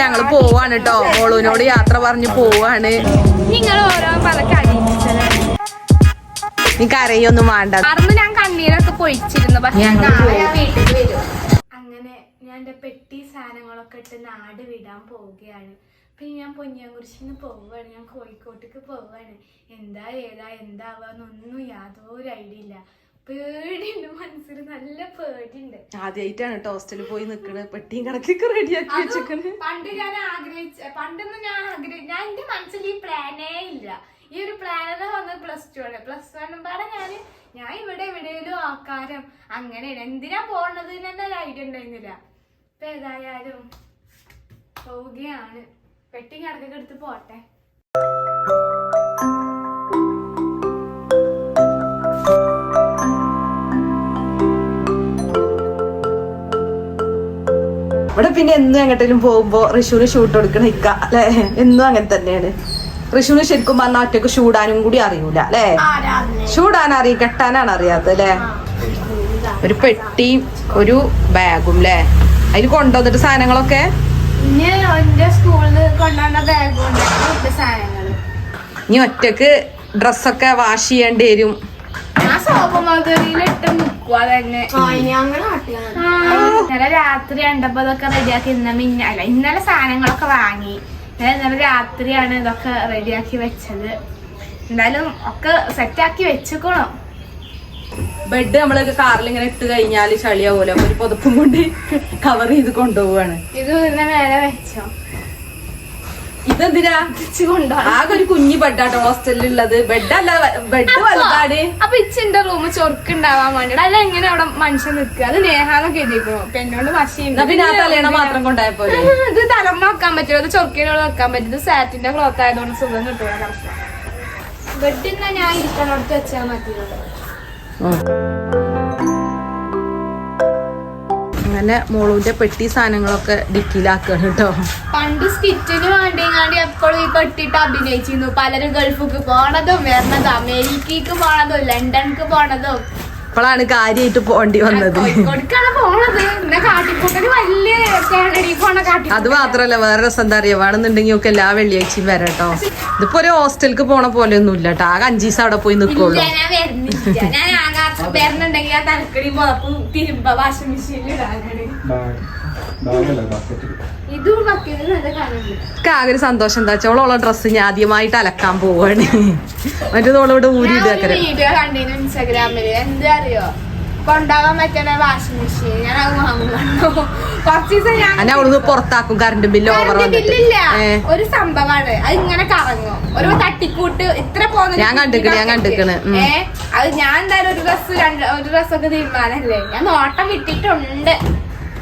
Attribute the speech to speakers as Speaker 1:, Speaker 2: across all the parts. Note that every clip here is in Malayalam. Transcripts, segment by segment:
Speaker 1: ഞങ്ങള് പോവാണ് കേട്ടോ. മോളൂനോട് യാത്ര പറഞ്ഞു പോവാണ്.
Speaker 2: നിങ്ങൾ ഓരോ പലക്കെ അറിയിച്ചത്
Speaker 1: നീ കരയൊന്നും വേണ്ട.
Speaker 2: അന്ന് ഞാൻ കണ്ണീരൊക്കെ പൊഴിച്ചിരുന്നു. പക്ഷെ വീട്ടിൽ വരും. അങ്ങനെ ഞാൻ എന്റെ പെട്ടി സാധനങ്ങളൊക്കെ ഇട്ട് നാട് വിടാൻ പോവുകയാണ്. പിന്നെ ഞാൻ പൊന്നിയാകുറിശ്ശിന്ന് പോവുകയാണ്. ഞാൻ കോഴിക്കോട്ടേക്ക് പോവുകയാണ്. എന്താ ഏതാ എന്താവാന്നൊന്നും യാതൊരു ഐഡിയ ഇല്ല. പേടിയുണ്ട്, മനസ്സിൽ നല്ല പേടിയുണ്ട്.
Speaker 1: ആദ്യമായിട്ടാണ് ഹോസ്റ്റലിൽ പോയി നിക്കണത്. പെട്ടിയും കണക്കൊക്കെ റെഡിയാക്കി വെച്ചിരിക്കണ്.
Speaker 2: പണ്ട് ഞാൻ പണ്ടൊന്നും ഞാൻ എന്റെ മനസ്സിൽ ഈ പ്ലാനേ ഇല്ല. ഈ ഒരു പ്ലാനർ വന്നത് +2 പാടെ ഞാൻ ഇവിടെ എവിടെയും ആക്കാരം അങ്ങനെയാണ്. എന്തിനാ പോണത് തന്നെ ഒരു ഐഡിയ ഉണ്ടായിരുന്നില്ല. ഇപ്പൊ ഏതായാലും പോവുകയാണ്. പെട്ടി കണക്കൊക്കെ എടുത്ത് പോട്ടെ.
Speaker 1: ഇവിടെ പിന്നെ എന്നും എങ്ങോട്ടെങ്കിലും പോകുമ്പോ ഋഷുവിന് ഷൂട്ട് കൊടുക്കണ ഇക്ക അല്ലെ. എന്നും അങ്ങനെ തന്നെയാണ്. ഋഷുവിന് ശരിക്കും പറഞ്ഞാൽ ഒറ്റക്ക് ഷൂടാനും കൂടി അറിയൂല അല്ലെ. ഷൂടാൻ അറിയും, കെട്ടാനാണ് അറിയാത്തത് അല്ലെ. ഒരു പെട്ടിയും ഒരു ബാഗും അല്ലെ. അതിൽ കൊണ്ടുവന്നിട്ട് സാധനങ്ങളൊക്കെ
Speaker 2: സ്കൂളിൽ കൊണ്ടുവന്ന ബാഗ് സാധനങ്ങള്.
Speaker 1: ഇനി ഒറ്റക്ക് ഡ്രസ്സൊക്കെ വാഷ് ചെയ്യേണ്ടി വരും.
Speaker 2: സോപ്പുമാരിട്ട് നിക്കുക തന്നെ. ഇന്നലെ രാത്രി കണ്ടപ്പോ ഇതൊക്കെ റെഡിയാക്കി. ഇന്നലെ സാധനങ്ങളൊക്കെ വാങ്ങി. ഇന്നലെ രാത്രിയാണ് ഇതൊക്കെ റെഡിയാക്കി വെച്ചത്. എന്തായാലും ഒക്കെ സെറ്റാക്കി വെച്ചേക്കണോ.
Speaker 1: ബെഡ് നമ്മളൊക്കെ കാറിൽ ഇങ്ങനെ ഇട്ട് കഴിഞ്ഞാല് ചളിയാവൂല. ഒരു പുതപ്പും കൊണ്ട് കവർ ചെയ്ത് കൊണ്ടുപോവാണ്.
Speaker 2: ഇത് പിന്നെ മേലെ വെച്ചോ.
Speaker 1: ഇതെന്തിനാ ആകെ ഒരു കുഞ്ഞി ബെഡാട്ടോ ഹോസ്റ്റലിലുള്ളത്. ബെഡല്ല, ബെഡ് വലുതാണ്.
Speaker 2: അപ്പൊ ഇച്ചിന്റെ റൂം ചൊറുക്കുണ്ടാവാൻ വേണ്ടിട്ട് അല്ല എങ്ങനെ അവിടെ മനുഷ്യൻ നിൽക്കുക. അത് നേഹാന്നൊക്കെ എഴുതിക്കണോ. പെണ്ണോണ്ട് മഷിയുണ്ട്.
Speaker 1: പിന്നെ ആ തലേണ മാത്രം കൊണ്ടായപ്പോ
Speaker 2: ഇത് തലമ്മ വെക്കാൻ പറ്റുമോ. അത് ചൊറുക്കിനോട് വെക്കാൻ പറ്റും. ഇത് സാറ്റിന്റെ ക്ലോത്ത് ആയതുകൊണ്ട് സുഖം കിട്ടുക. ബെഡ് എന്നാ ഞാൻ ഇരിക്കണോടത്ത് വെച്ചാൽ മതിയുള്ളൂ.
Speaker 1: അങ്ങനെ മോളൂന്റെ പെട്ടി സാധനങ്ങളൊക്കെ ഡിക്കിയിലാക്കാണ് കേട്ടോ.
Speaker 2: പണ്ട് സ്കിറ്റിന് വേണ്ടിങ്ങാണ്ടി എപ്പോഴും ഈ പെട്ടിട്ട് അഭിനയിച്ചിരുന്നു. പലരും ഗൾഫിക്ക് പോണതും വരണതും അമേരിക്കക്ക് പോണതും ലണ്ടൻക്ക് പോണതും.
Speaker 1: ഇപ്പോഴാണ് കാര്യമായിട്ട് പോണ്ടി വന്നത്.
Speaker 2: കോഴിക്കോടേക്കാണ് പോണത്. പിന്നെ കാട്ടിക്കൂട്ടല് വലിയ കാനഡയിൽ പോണ കാട്ടി. അത്
Speaker 1: മാത്രല്ല വേറെ രസം എന്താ അറിയാ, വേണമെന്നുണ്ടെങ്കിൽ ഒക്കെ എല്ലാ വെള്ളിയാഴ്ചയും വരാട്ടോ. ഇതിപ്പോ ഒരു ഹോസ്റ്റലിക്ക് പോണ പോലെ ഒന്നും ഇല്ല കേട്ടോ. ആകെ 5 ദിവസം അവിടെ പോയി നിൽക്കുള്ളൂ.
Speaker 2: ഞാൻ വരുന്നില്ല. ഞാൻ വരുന്നുണ്ടെങ്കിൽ ആ തലക്കടി മുതപ്പ് തിരുമ്പ വാഷിംഗ് മെഷീനിൽ ഇടാനാണ്. ഇതും
Speaker 1: ആകെ ഒരു സന്തോഷം എന്താ വെച്ചാൽ ഓളോളെ ഡ്രസ്സ് ഞാൻ ആദ്യമായിട്ട് അലക്കാൻ പോവാണ്. മറ്റേതോളോട് ഊരിയിട്ടേക്കര
Speaker 2: വീഡിയോ കണ്ടിരുന്നു ഇൻസ്റ്റാഗ്രാമില്. എന്താ അറിയോ, കൊണ്ടാവാൻ പറ്റുന്ന വാഷിംഗ് മെഷീൻ ഞാൻ അത് വാങ്ങുന്നു. കുറച്ച് ദിവസം
Speaker 1: അവിടുന്ന് പുറത്താക്കും. കറണ്ട് ബില്ല് ഓവർ
Speaker 2: ബില്ലില്ല. ഒരു സംഭവമാണ് അത് ഇങ്ങനെ കറങ്ങും. ഒരു തട്ടിക്കൂട്ട് ഇത്ര പോകുന്ന
Speaker 1: ഞാൻ കണ്ടിക്കണ്.
Speaker 2: അത് ഞാൻ എന്തായാലും ഒരു ഡ്രസ്സൊക്കെ തീരുമാനല്ലേ. ഞാൻ നോട്ടം വിട്ടിട്ടുണ്ട്.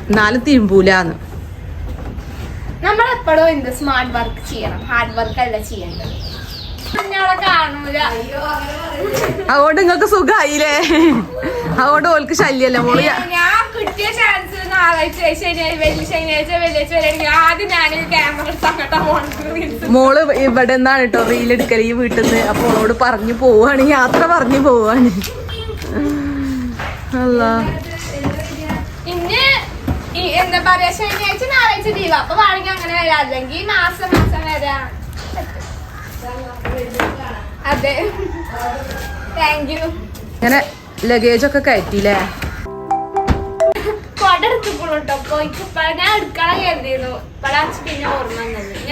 Speaker 1: എന്നാലും തിരുമ്പൂലാന്ന്.
Speaker 2: നമ്മളെപ്പോഴും എന്ത് സ്മാർട്ട് വർക്ക് ചെയ്യണം, ഹാർഡ് വർക്ക് അല്ല ചെയ്യേണ്ടത്. കാണൂല.
Speaker 1: അതുകൊണ്ട് നിങ്ങൾക്ക് സുഖായില്ലേ. അതുകൊണ്ട് ഓൾക്ക് ശല്യല്ലേ മോള്.
Speaker 2: ഞാൻ കിട്ടിയ ചാൻസ് ശനിയാഴ്ച വെള്ളിയാഴ്ച ആദ്യം ഞാൻ ക്യാമറ
Speaker 1: മോള് ഇവിടെ നിന്നാണ് കേട്ടോ റീലെടുക്കല് ഈ വീട്ടിൽ നിന്ന്. അപ്പൊ ഓളോട് പറഞ്ഞു പോവാണ്, യാത്ര പറഞ്ഞു പോവാണ്. അല്ലാ
Speaker 2: ഇന്ന് എന്താ പറയാ, ശനിയാഴ്ച ഞായറാഴ്ച ലീവ്. അപ്പൊ വേണമെങ്കിൽ അങ്ങനെ വരാം. അല്ലെങ്കിൽ മാസം വരാം. അതെ, താങ്ക് യു.
Speaker 1: അങ്ങനെ ലഗേജ് ഒക്കെ കയറ്റില്ലേ.
Speaker 2: കൊട എടുത്തിട്ടുള്ളൂട്ടോ. ഞാൻ എടുക്കണം കരുതിയിരുന്നു. പിന്നെ ഓർമ്മ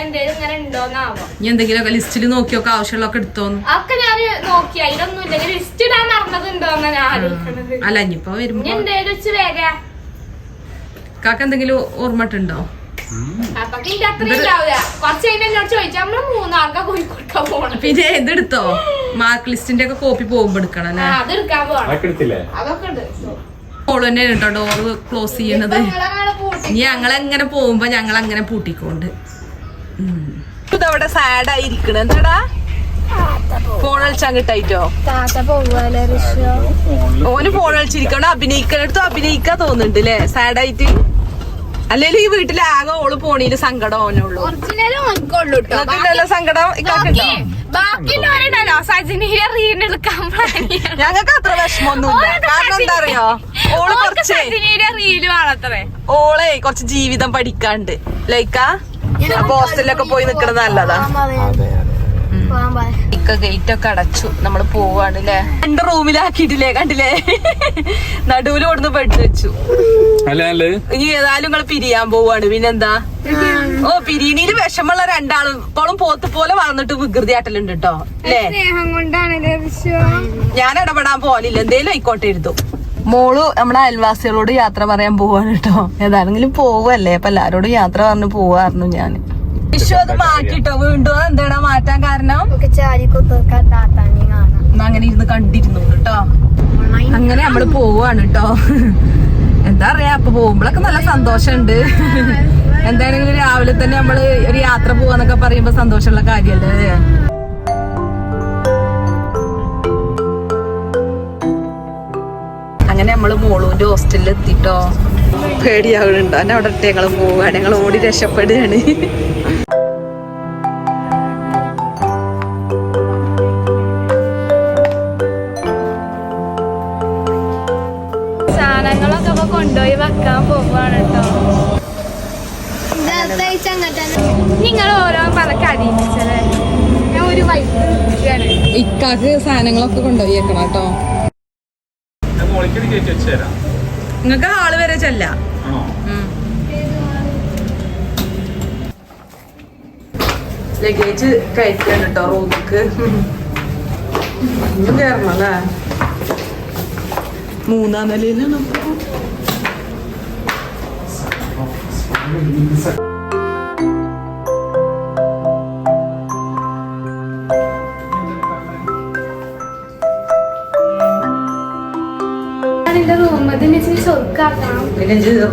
Speaker 2: എന്തേലും ഇങ്ങനെ ഉണ്ടോന്നാവോ.
Speaker 1: ഇനി എന്തെങ്കിലുമൊക്കെ ലിസ്റ്റിൽ നോക്കിയൊക്കെ ആവശ്യമുള്ളൊക്കെ എടുത്തോന്ന്.
Speaker 2: ഒക്കെ ഞാൻ നോക്കി. അതിലൊന്നും ഇല്ലെങ്കിൽ ലിസ്റ്റ് ഇടാൻ നടന്നതുണ്ടോന്നാ ഞാൻ ആലോചിക്കണത്.
Speaker 1: അല്ല ഇനിയിപ്പോ വരുമ്പോ
Speaker 2: എന്തേലും വെച്ച് വേഗ
Speaker 1: കാക്ക എന്തെങ്കിലും ഓർമ്മട്ടുണ്ടോ?
Speaker 2: അപ്പൊക്കെ ഇതിന്റെ അത്ര ഉണ്ടാവില്ല. കുറച്ച് കഴിഞ്ഞാൽ എന്നോട് ചോദിച്ചാൽ നമ്മള് 3 ആൾക്കാ കോഴിക്കോടുക്കാൻ പോകണം.
Speaker 1: പിന്നെ ഇതെടുത്തോ, മാർക്ക് ലിസ്റ്റിന്റെ ഒക്കെ കോപ്പി പോകുമ്പോ എടുക്കണം അല്ലേ.
Speaker 2: അത് എടുക്കാൻ പോകണം. അതൊക്കെ ഉണ്ട്.
Speaker 1: ഓള് തന്നെ കേട്ടോ ഡോറ് ക്ലോസ് ചെയ്യണത്. ഇനി ഞങ്ങളെങ്ങനെ പോകുമ്പോ ഞങ്ങൾ അങ്ങനെ പൂട്ടിക്കൊണ്ട് ഇതവിടെ സാഡ് ആയിരിക്കണ. എന്താടാ ഫോൺ കളിച്ചാൻ കിട്ടായിട്ടോ. ഓന് ഫോൺ കളിച്ചിരിക്കണ അഭിനയിക്കണടുത്ത് അഭിനയിക്കാൻ തോന്നുന്നുണ്ട് അല്ലേ സാഡായിട്ട്. അല്ലെങ്കിൽ ഈ വീട്ടിൽ ആകെ ഓള് പോണീല് സങ്കടം ഓനുള്ളൂ. സങ്കടം ഞങ്ങൾക്ക് അത്ര വിഷമൊന്നുമില്ല. കാരണം എന്താ അറിയോ, ഓള് കുറച്ച് ജീവിതം പഠിക്കാണ്ട് ലൈക്കാ ഹോസ്റ്റലിലൊക്കെ പോയി നിക്കണത് നല്ലതാ. ഇക്ക ഗേറ്റ് ഒക്കെ അടച്ചു, നമ്മള് പോവാണ് ല്ലേ. 2 റൂമിലാക്കിയിട്ടില്ലേ, കണ്ടില്ലേ? നടുവില് കൊടുന്ന് ബെഡ് വെച്ചു. ഇനി ഏതായാലും നിങ്ങള് പിരിയാൻ പോവാണ്, പിന്നെന്താ? ഓ, പിരിയണീല് വിഷമുള്ള 2 ആളും ഇപ്പോഴും പോത്ത് പോലെ വളർന്നിട്ട് വികൃതിയാട്ടലുണ്ട് കേട്ടോ അല്ലേ? ഞാൻ ഇടപെടാൻ പോലില്ല, എന്തേലും ആയിക്കോട്ടെ എഴുതും. മോള് നമ്മളെ അയൽവാസികളോട് യാത്ര പറയാൻ പോവാണ് കേട്ടോ. ഏതാണെങ്കിലും പോവല്ലേ, അപ്പൊ എല്ലാരോടും യാത്ര പറഞ്ഞു പോവാറുന്നു ഞാൻ. വിഷു അത് മാറ്റിട്ടോ വീണ്ടും. എന്താടാ മാറ്റാൻ കാരണം? അങ്ങനെ ഇരുന്ന് കണ്ടിരുന്നു കേട്ടോ. അങ്ങനെ നമ്മള് പോവാണ് കേട്ടോ. എന്താ പറയാ, അപ്പൊ പോകുമ്പോഴൊക്കെ നല്ല സന്തോഷമുണ്ട്. എന്താണെങ്കിലും രാവിലെ തന്നെ നമ്മള് ഒരു യാത്ര പോവാന്നൊക്കെ പറയുമ്പോ സന്തോഷമുള്ള കാര്യല്ലേ. അങ്ങനെ നമ്മള് മോളൂന്റെ ഹോസ്റ്റലിൽ എത്തിട്ടോ. പേടിയാവുന്നുണ്ടോ? എന്നെ അവിടെ ഇട്ട് ഞങ്ങള് പോവാണ്, ഞങ്ങൾ ഓടി രക്ഷപ്പെടുകയാണ്.
Speaker 2: സാധനങ്ങളൊക്കെ ഇപ്പൊ കൊണ്ടുപോയി വെക്കാൻ പോവാണ് കേട്ടോ. നിങ്ങൾ ഓരോ പറഞ്ഞ അറിയിച്ചല്ലേ, ഞാൻ ഒരു വൈകിട്ട്
Speaker 1: ഇക്കാക്ക് സാധനങ്ങളൊക്കെ കൊണ്ടുപോയി വെക്കണം കേട്ടോ. നിങ്ങക്ക് ഹാള് വരെ ചെല്ല. ലഗേജ് കയറ്റാണ് കേട്ടോ റൂമിക്ക്. കയറണം അല്ലേ? 3-ാം നിലയിലാണ്.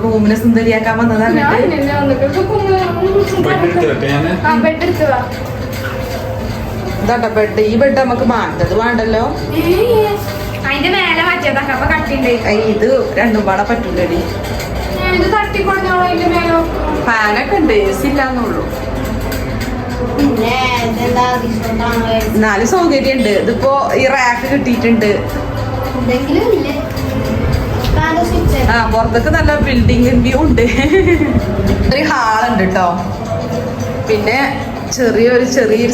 Speaker 1: റൂമിനെ സുന്ദരിയാക്കാൻ വന്നതാണ്. ഇതാട്ടോ ബെഡ്. ഈ ബെഡ് നമുക്ക് മാറ്റത് വേണ്ടല്ലോ.
Speaker 2: അതിന്റെ മേലെ മാറ്റിയതൊക്കെ അപ്പൊ കട്ടിണ്ട്.
Speaker 1: ഇത് 2ഉം പാടെ പറ്റൂലടി. ഫാനൊക്കെ ഉണ്ട്, AC ഇല്ലാന്നുള്ളൂ. എന്നാലും സൗകര്യം ഉണ്ട്. ഇതിപ്പോ ഈ റാക്ക് കിട്ടിയിട്ടുണ്ട്. ആ, പുറത്തൊക്കെ നല്ല ബിൽഡിംഗ് വ്യൂ ഉണ്ട്. ഒരു ഹാളുണ്ട് കേട്ടോ. പിന്നെ ചെറിയൊരു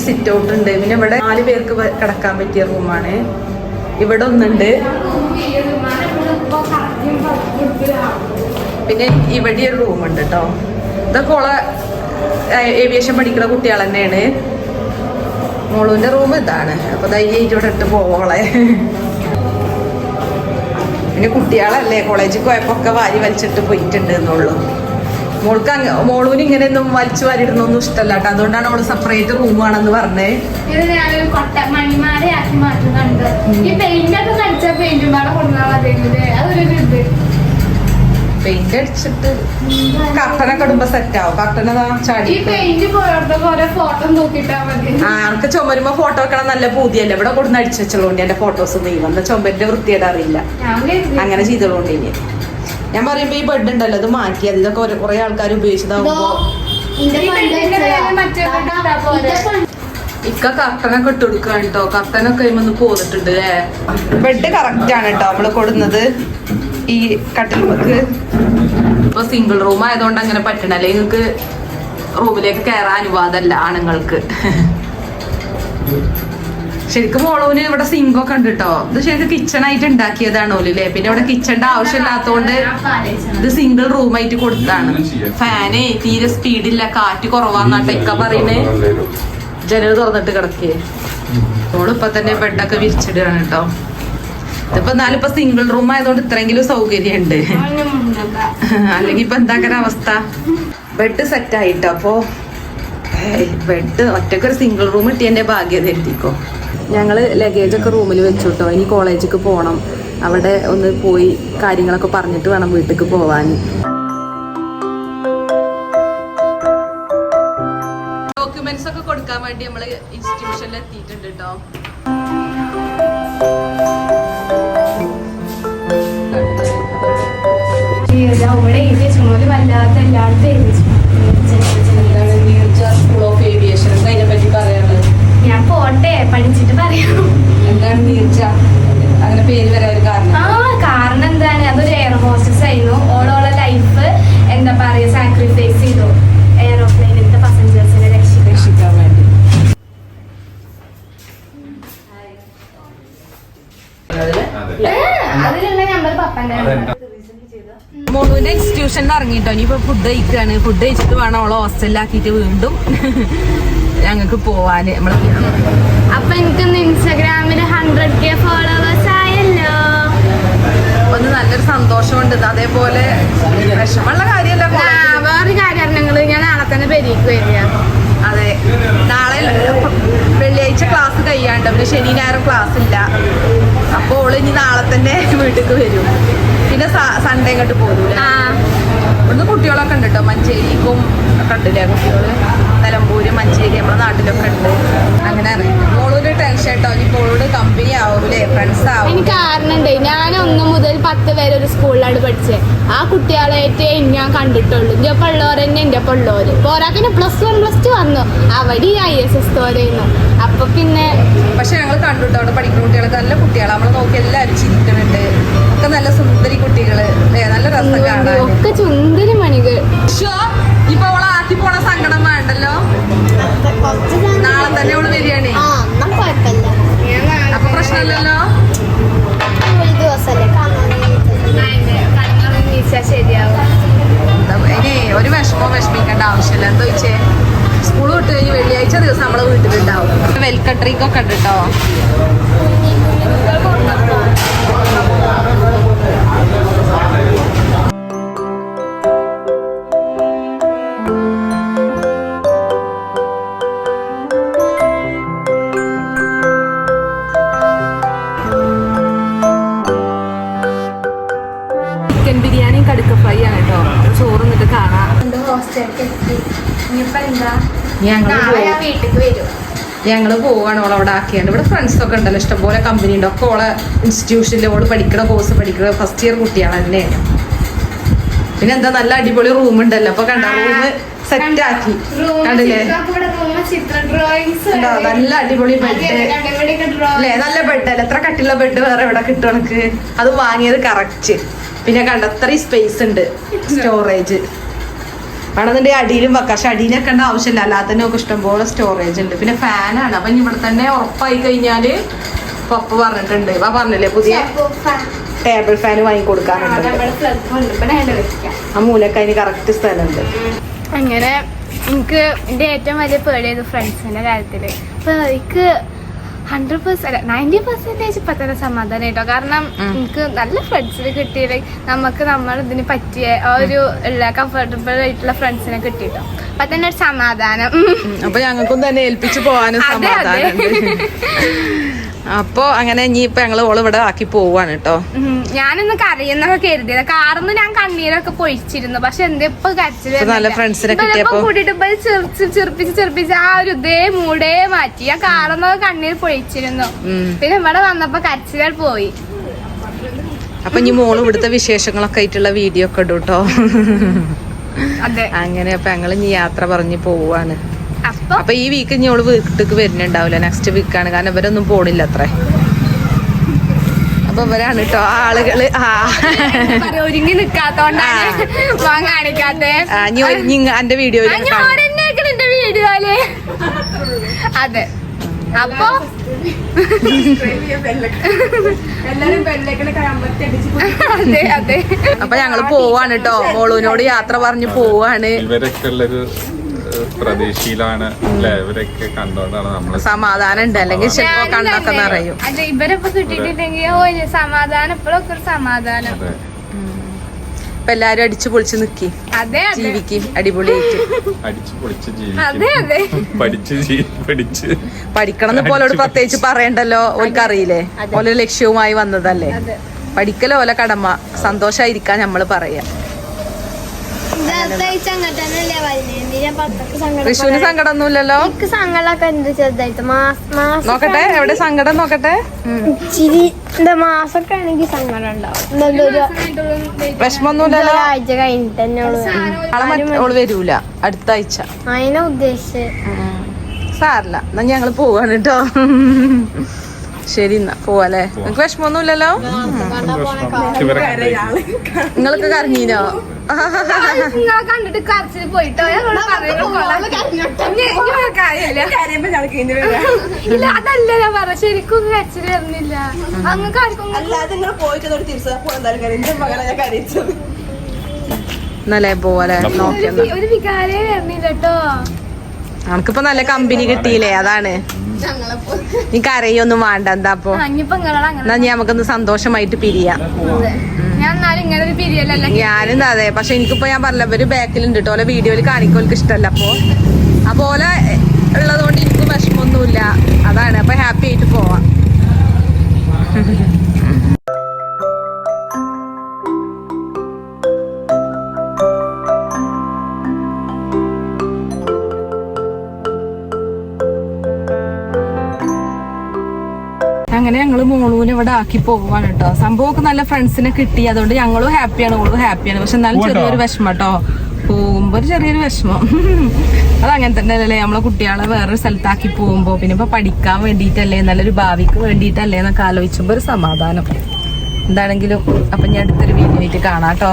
Speaker 1: സിറ്റ് ഔട്ട് ഉണ്ട്. പിന്നെ ഇവിടെ 4 പേർക്ക് കിടക്കാൻ പറ്റിയ റൂമാണ്. ഇവിടെ ഒന്നുണ്ട്. പിന്നെ ഇവിടെ ഒരു റൂമുണ്ട് കേട്ടോ. ഇതൊക്കെ ഓളെ ഏവിയേഷൻ പഠിക്കുന്ന കുട്ടികൾ തന്നെയാണ്. മോളൂന്റെ റൂം ഇതാണ്. അപ്പൊ ധൈര്യമായിട്ട് ഇവിടെ ഇട്ട് പോവോളെ. പിന്നെ കുട്ടികളല്ലേ, കോളേജിൽ പോയപ്പോ ഒക്കെ വാരി വലിച്ചിട്ട് പോയിട്ടുണ്ട് എന്നുള്ളൂ. മോളൂന് ഇങ്ങനെയൊന്നും വലിച്ചു വാരിടുന്നൊന്നും ഇഷ്ടമല്ല കേട്ടോ. അതുകൊണ്ടാണ് അവള് സെപ്പറേറ്റ് റൂം ആണെന്ന് പറഞ്ഞേ. പെയിന്റ് അടിച്ചിട്ട് കർട്ടനൊക്കെ ഇടുമ്പോ സെറ്റ് ആവും. കർട്ടനതാ ചാടി. ആർക്ക് ചുമരുമ്പോ ഫോട്ടോ വെക്കണം നല്ല പൂതിയല്ലേ. ഇവിടെ കൊടുന്ന് അടിച്ചു വെച്ചോണ്ട് എന്റെ ഫോട്ടോസ് നീ വന്ന ചുമരിന്റെ വൃത്തിയുടെ അറിയില്ല. അങ്ങനെ ചെയ്തോണ്ട് ഇനി ഞാൻ പറയുമ്പോ ഈ ബെഡ് ഉണ്ടല്ലോ, അത് മാറ്റിയത്. ഇതൊക്കെ കുറെ ആൾക്കാർ ഉപയോഗിച്ചതാവുമ്പോ ഇക്ക കർട്ടനൊക്കെ ഇട്ട് കൊടുക്കാണ് കേട്ടോ. കർട്ടനൊക്കെ കഴിയുമ്പോ പോന്നിട്ടുണ്ട്. ബെഡ് കറക്റ്റ് ആണ് കേട്ടോ നമ്മള് കൊടുന്നത്. ഈ കട്ടിൽക്ക് ഇപ്പൊ സിംഗിൾ റൂം ആയതുകൊണ്ട് അങ്ങനെ പറ്റണല്ലേ. നിങ്ങൾക്ക് റൂമിലേക്ക് കയറാൻ അനുവാദമല്ല ആണുങ്ങൾക്ക്. ശരിക്കും മോളൂന് ഇവിടെ സിങ്കൊക്കെ ഉണ്ട് കേട്ടോ. ഇത് ശരിക്കും കിച്ചൺ ആയിട്ട് ഉണ്ടാക്കിയതാണോ അല്ലേ? പിന്നെ ഇവിടെ കിച്ചണിന്റെ ആവശ്യമില്ലാത്തോണ്ട് ഇത് സിംഗിൾ റൂം ആയിട്ട് കൊടുത്താണ്. ഫാന് തീരെ സ്പീഡില്ല, കാറ്റ് കുറവാന്നാട്ടെ ഇക്ക പറയുന്നേ. ജനൽ തുറന്നിട്ട് കിടക്കേ. മോളിപ്പൊ തന്നെ ബെഡൊക്കെ വിരിച്ചിടുകയാണ് കേട്ടോ. ഇതിപ്പോ എന്നാലിപ്പോ സിംഗിൾ റൂം ആയതുകൊണ്ട് ഇത്രയെങ്കിലും സൗകര്യം ഉണ്ട്. അല്ലെങ്കിൽ ഇപ്പൊ എന്താക്കുന്ന അവസ്ഥ. ബെഡ് സെറ്റ് ആയിട്ടോ. അപ്പൊ ബെഡ് ഒറ്റക്കൊരു സിംഗിൾ റൂം കിട്ടിയതിന്റെ ഭാഗ്യത എത്തിക്കോ. ഞങ്ങള് ലഗേജൊക്കെ റൂമിൽ വെച്ചു കേട്ടോ. ഇനി കോളേജിലേക്ക് പോകണം. അവിടെ ഒന്ന് പോയി കാര്യങ്ങളൊക്കെ പറഞ്ഞിട്ട് വേണം വീട്ടിലേക്ക് പോവാൻ. ഡോക്യുമെന്റ്സ് ഒക്കെ കൊടുക്കാൻ വേണ്ടി നമ്മള് ഇൻസ്റ്റിറ്റ്യൂഷനിൽ എത്തിയിട്ടുണ്ട് കേട്ടോ.
Speaker 2: അവിടെ വല്ലാത്ത എല്ലായിടത്തും
Speaker 1: സ്കൂൾ ഓഫ് ഏവിയേഷൻ അതിനെ പറ്റി പറയാനുള്ളത്.
Speaker 2: ഞാൻ പോട്ടെ, പഠിച്ചിട്ട് പറയാം.
Speaker 1: എന്താണ് നീർച്ച അങ്ങനെ പേര് വരാൻ ഒരു കാരണം?
Speaker 2: കാരണം എന്താണ്, അതൊരു എയർ ഹോസ്റ്റസ് ആയിരുന്നു. ഓളോളെ ലൈഫ് എന്താ പറയാ സാക്രിഫൈസ് ചെയ്തു എയറോപ്ലെയിനിലത്തെ
Speaker 1: വെക്കേഷനിൽ ഇറങ്ങിട്ടോ. ഇനിയിപ്പോ ഫുഡ് കഴിക്കുകയാണ്. ഫുഡ് കഴിച്ചിട്ട് വേണം അവളെ ഹോസ്റ്റലിലാക്കിയിട്ട് വീണ്ടും ഞങ്ങൾക്ക് പോവാന്.
Speaker 2: അപ്പൊ എനിക്കൊന്ന് ഇൻസ്റ്റാഗ്രാമില് 100K ഫോളോവേഴ്സ് ആയല്ലോ.
Speaker 1: ഒന്ന് നല്ലൊരു സന്തോഷമുണ്ട്. അതേപോലെ വിഷമമുള്ള കാര്യമല്ല.
Speaker 2: വേറൊരു കാര്യം ഞങ്ങള് ഞാൻ നാളെ തന്നെ പെരീക്ക് വരിക.
Speaker 1: അതെ, നാളെ വെള്ളിയാഴ്ച ക്ലാസ് കഴിയാണ്ട്, പിന്നെ ശനി ഞായറും ക്ലാസ് ഇല്ല. അപ്പോൾ ഓള് ഇനി നാളെ തന്നെ വീട്ടിലേക്ക് വരും. പിന്നെ സൺഡേ ഇങ്ങോട്ട് പോരൂല. ഇവിടുന്ന് കുട്ടികളൊക്കെ ഉണ്ട് കേട്ടോ. മഞ്ചേരിക്കും ഒക്കെ ഉണ്ടല്ലേ കുട്ടികള്. നിലമ്പൂര്, മഞ്ചേരി നമ്മുടെ നാട്ടിലൊക്കെ ഉണ്ട്. അങ്ങനെ ഓളൊരു ടെൻഷൻ കേട്ടോ. ഇനിയിപ്പോൾ ഓളോട് കമ്പനി ആവൂലേ, ഫ്രണ്ട്സ് ആവും.
Speaker 2: എനിക്ക് കാരണമുണ്ട്. ഞാൻ 1 മുതൽ 10 വരെ ഒരു സ്കൂളിലാണ് പഠിച്ചത്. ആ കുട്ടികളായിട്ടേ ഞാൻ കണ്ടിട്ടുള്ളൂ. എൻ്റെ ഒപ്പം ഉള്ളവർ തന്നെ എൻ്റെ ഒപ്പം ഉള്ളവര്. പോരാക്കിന് +1 +2 വന്നു. അവിടെ ISS തോരായിരുന്നു. അപ്പൊ പിന്നെ
Speaker 1: പക്ഷെ ഞങ്ങൾ കണ്ടുട്ടോ അവിടെ പഠിക്കുന്ന കുട്ടികളൊക്കെ നല്ല കുട്ടികളാണ്. നമ്മളെ നോക്കി എല്ലാവരും ചിരിക്കുന്നുണ്ട്. ഒക്കെ നല്ല സുന്ദരി കുട്ടികള്, നല്ല രസം കാണാൻ.
Speaker 2: ഒക്കെ ചുന്ദരി മണികൾ.
Speaker 1: ഇപ്പൊ അവളെ ആക്കി പോണ സങ്കടം വേണ്ടല്ലോ. നാളെ തന്നെ അവള് വരികയാണേ. അപ്പൊ പ്രശ്നമില്ലല്ലോ.
Speaker 2: ശരിയാവും.
Speaker 1: ഇനി ഒരു വിഷമിക്കേണ്ട ആവശ്യമില്ല. എന്താ വെച്ചേ, സ്കൂൾ വിട്ട് കഴിഞ്ഞ് വെള്ളിയാഴ്ച ദിവസം നമ്മളെ വീട്ടിലുണ്ടാവും. വെൽക്കം ഡ്രിങ്ക് ഒക്കെ ഉണ്ട് കേട്ടോ. ചിക്കൻ ബിരിയാണിയും കടുക്ക ഫ്രൈ ആണ് കേട്ടോ. ചോറ് എന്നിട്ട് കാണാം. ഞങ്ങള് പോവാണ്. ഓളെ അവിടെ ആക്കിയാണ്. ഇവിടെ ഫ്രണ്ട്സ് ഒക്കെ ഉണ്ടല്ലോ, ഇഷ്ടംപോലെ കമ്പനി ഉണ്ട്. ഒക്കെ ഓളെ ഇൻസ്റ്റിറ്റ്യൂഷനിൽ ഓള് പഠിക്കണ കോഴ്സ് പഠിക്കണ ഫസ്റ്റ് ഇയർ കുട്ടിയാണ് തന്നെയാണ്. പിന്നെ എന്താ നല്ല അടിപൊളി റൂം ഉണ്ടല്ലോ. അപ്പൊ കണ്ട റൂം സെറ്റ് ആക്കി കണ്ടില്ലേ. നല്ല അടിപൊളി ബെഡ് അല്ലേ, നല്ല ബെഡ് അല്ലേ. എത്ര കട്ടിയുള്ള ബെഡ് വേറെ എവിടെ കിട്ടും എനിക്ക്. അത് വാങ്ങിയത് കറക്റ്റ്. പിന്നെ കണ്ട അത്രയും സ്പേസ് ഉണ്ട്, സ്റ്റോറേജ് വേണമെന്നുണ്ടെങ്കിൽ അടിയിലും വെക്കാം. പക്ഷെ അടിയിലൊക്കെ ഉണ്ട് ആവശ്യമില്ല. അല്ലാതെ തന്നെ നമുക്ക് ഇഷ്ടംപോലെ സ്റ്റോറേജ് ഉണ്ട്. പിന്നെ ഫാനാണ്. അപ്പൊ ഇനി ഇവിടെ തന്നെ ഉറപ്പായി കഴിഞ്ഞാല് പപ്പ പറഞ്ഞിട്ടുണ്ട്, പറഞ്ഞില്ലേ പുതിയ ടേബിൾ ഫാൻ വാങ്ങി കൊടുക്കാനുണ്ട്. ആ മൂലക്ക് അതിന് കറക്റ്റ് സ്ഥലമുണ്ട്.
Speaker 2: അങ്ങനെ എനിക്ക് എൻ്റെ ഏറ്റവും വലിയ പേടിയത് ഫ്രണ്ട്സിന്റെ കാര്യത്തില്. അപ്പൊ എനിക്ക് 100% 90% ഇപ്പൊ തന്നെ സമാധാനം കേട്ടോ. കാരണം എനിക്ക് നല്ല ഫ്രണ്ട്സിനെ കിട്ടിയത്, നമുക്ക് ഇതിന് പറ്റിയ ഒരു കംഫർട്ടബിൾ ആയിട്ടുള്ള ഫ്രണ്ട്സിനെ കിട്ടിട്ടോ. അപ്പൊ തന്നെ ഒരു സമാധാനം.
Speaker 1: അപ്പൊ ഞങ്ങൾക്കും തന്നെ ഏൽപ്പിച്ചു പോവാനും സമാധാനം. അപ്പൊ അങ്ങനെ ഇനി ഇപ്പൊ ഞങ്ങള് ഓള് ഇവിടെ ആക്കി പോവാണ് കേട്ടോ.
Speaker 2: ഞാനൊന്ന് കരയുന്നൊക്കെ കരുതിയത്. കാറൊന്നും ഞാൻ കണ്ണീരൊക്കെ പൊഴിച്ചിരുന്നു. പക്ഷെ എന്തിപ്പോ കൂട്ടിട്ട് പോയി ചെറുപ്പിച്ച് ആ ഒരു ഇതേ മൂടേ മാറ്റി. ആ കാറൊന്നൊക്കെ കണ്ണീർ പൊഴിച്ചിരുന്നു. പിന്നെ ഇവിടെ വന്നപ്പോ കരച്ചിലാൽ പോയി.
Speaker 1: അപ്പൊ ഇനി മോള് ഇവിടുത്തെ വിശേഷങ്ങളൊക്കെ ആയിട്ടുള്ള വീഡിയോ ഒക്കെ ഇടും കേട്ടോ.
Speaker 2: അതെ,
Speaker 1: അങ്ങനെ അപ്പൊ ഞങ്ങൾ ഇനി യാത്ര പറഞ്ഞ് പോവാണ്. അപ്പൊ ഈ വീക്ക് ഇനി ഓള് വീട്ടിലേക്ക് വരുന്നുണ്ടാവില്ല. നെക്സ്റ്റ് വീക്കാണ്. കാരണം ഇവരൊന്നും പോണില്ല അത്രേ. അപ്പൊ ഇവരാണ് കേട്ടോ ആളുകള്.
Speaker 2: ഒരുങ്ങി നിക്കാത്തോണ്ടാണ് കാണിക്കാത്തെ.
Speaker 1: എന്റെ വീഡിയോയില്
Speaker 2: വീഡിയോയില്. അതെ, അപ്പൊ അതെ അതെ.
Speaker 1: അപ്പൊ ഞങ്ങള് പോവാണ് കേട്ടോ. മോളൂനോട് യാത്ര പറഞ്ഞ് പോവാണ്.
Speaker 3: പ്രതീക്ഷയിലാണ് ഇവരൊക്കെ കണ്ടോണ്ടാണ് നമ്മള്
Speaker 1: സമാധാനം ഉണ്ട്. അല്ലെങ്കിൽ ചിലപ്പോ കണ്ണൊക്കെ നിറയും.
Speaker 2: അതെ, ഇവരൊക്കെ കിട്ടിയിട്ടില്ലെങ്കിൽ സമാധാനം. ഇപ്പോഴൊക്കെ ഒരു സമാധാനം.
Speaker 1: ഇപ്പൊ എല്ലാരും അടിച്ചു പൊളിച്ച് നിക്കി ജീവിക്കും അടിപൊളിയായിട്ട്.
Speaker 2: അതെ അതെ,
Speaker 1: പഠിക്കണം പോലെ പ്രത്യേകിച്ച് പറയണ്ടല്ലോ. ഓൽക്കറിയില്ലേ, ഓരോ ലക്ഷ്യവുമായി വന്നതല്ലേ. പഠിക്കലോ ഓല കടമ. സന്തോഷായിരിക്കാൻ നമ്മള് പറയാ. വിഷുവിന് സങ്കടമൊന്നുമില്ലല്ലോ. നോക്കട്ടെ എവിടെ സങ്കടം നോക്കട്ടെ.
Speaker 2: മാസൊക്കെ ആണെങ്കിൽ സങ്കടം ഉണ്ടാവും.
Speaker 1: വിഷമൊന്നുമില്ലല്ലോ.
Speaker 2: ആഴ്ച കഴിഞ്ഞിട്ട്
Speaker 1: ഓള് വരൂല അടുത്ത ആഴ്ച.
Speaker 2: അതിനെ ഉദ്ദേശിച്ച്
Speaker 1: സാറില്ല. എന്നാ ഞങ്ങള് പോവാണ് കേട്ടോ. ശരി എന്നാ പോവാല്ലേ. നിങ്ങക്ക് വിഷമൊന്നുമില്ലല്ലോ. നിങ്ങൾക്ക് കരഞ്ഞീനോ?
Speaker 2: കണ്ടിട്ട് കരച്ചിൽ പോയിട്ടോ. ഇല്ല, അതല്ല ഞാൻ പറഞ്ഞ. ശരിക്കും കരച്ചിൽ വരുന്നില്ല.
Speaker 1: എന്നല്ലേ പോലെ നോക്കിയെന്നാ.
Speaker 2: ഒരു വികാരേ വരുന്നില്ല കേട്ടോ.
Speaker 1: നമുക്കിപ്പോ നല്ല കമ്പനി കിട്ടിയില്ലേ, അതാണ്. നീ കരയൊന്നും വേണ്ട. എന്താ അപ്പൊ എന്നാ നീ നമുക്കൊന്ന് സന്തോഷമായിട്ട് പിരിയാം.
Speaker 2: ഞാൻ എന്നാലും ഇങ്ങനെ ഒരു പിരിയല്ല.
Speaker 1: ഞാനും അതെ. പക്ഷെ എനിക്കിപ്പോ ഞാൻ പറഞ്ഞ ഒരു ബാക്കിലുണ്ട് കേട്ടോ, വീഡിയോയിൽ കാണിക്കോൽക്ക് ഇഷ്ടമല്ല. അപ്പൊ പോലെ ഉള്ളതുകൊണ്ട് എനിക്കും വിഷമൊന്നുമില്ല. അതാണ്. അപ്പൊ ഹാപ്പി ആയിട്ട് പോവാം. അങ്ങനെ ഞങ്ങള് മോളൂനെ ഇവിടെ ആക്കി പോവാണ് കേട്ടോ. സംഭവമൊക്കെ നല്ല ഫ്രണ്ട്സിനെ കിട്ടി, അതുകൊണ്ട് ഞങ്ങളും ഹാപ്പിയാണ്, ഓളും ഹാപ്പിയാണ്. പക്ഷെ എന്നാലും ചെറിയൊരു വിഷമം കേട്ടോ, പോകുമ്പോ ഒരു ചെറിയൊരു വിഷമം. അതങ്ങനെ തന്നെ അല്ലേ, നമ്മളെ കുട്ടികളെ വേറൊരു സ്ഥലത്താക്കി പോകുമ്പോ. പിന്നെ ഇപ്പൊ പഠിക്കാൻ വേണ്ടിയിട്ടല്ലേ, നല്ലൊരു ഭാവിക്ക് വേണ്ടിയിട്ടല്ലേ എന്നൊക്കെ ആലോചിച്ചുമ്പോ ഒരു സമാധാനം. എന്താണെങ്കിലും അപ്പൊ ഞാൻ അടുത്തൊരു വീഡിയോ ആയിട്ട് കാണാം കേട്ടോ.